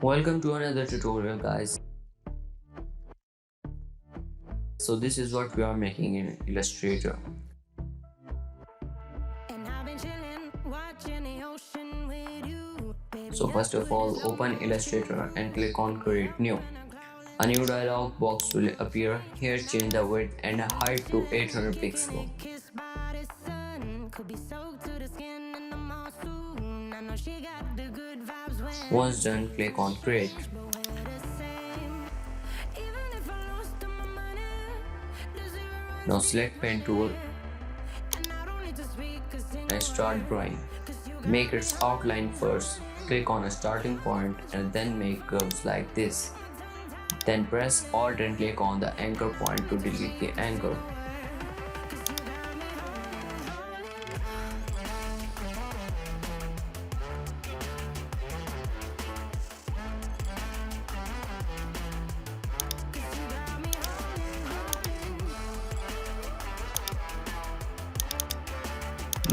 Welcome to another tutorial, guys. So this is what we are making in Illustrator. So first of all, open Illustrator and click on Create New. A new dialog box will appear. Here change the width and height to 800 pixels. Once done, click on Create. Now select pen tool and start drawing. Make its outline first. Click on a starting point and then make curves like this. Then press Alt and click on the anchor point to delete the anchor.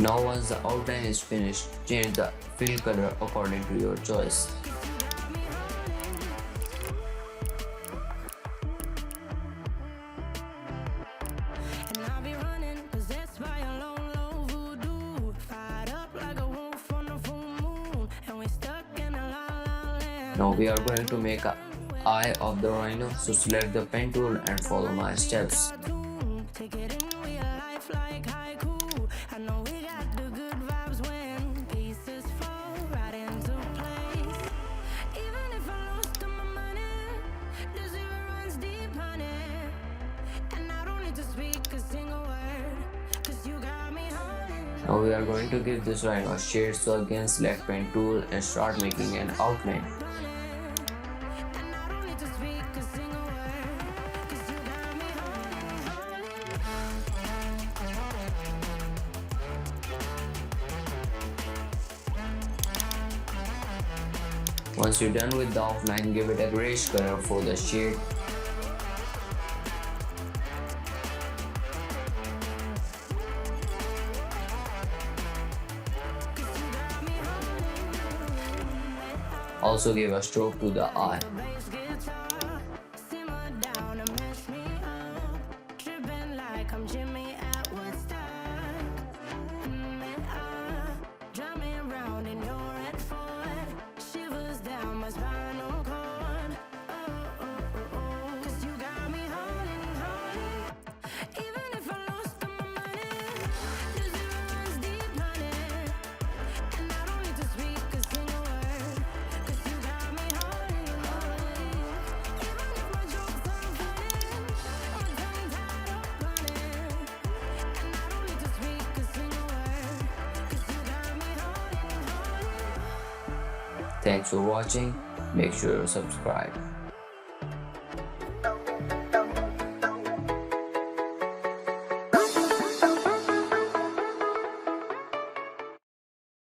Now once the outline is finished, change the fill color according to your choice. Now we are going to make an eye of the rhino, so select the pen tool and follow my steps. Now we are going to give this rhino a shade, so again select pen tool and start making an outline. Once you're done with the outline, give it a grayish color for the shade. Also give a stroke to the eye. Thanks for watching. Make sure you subscribe.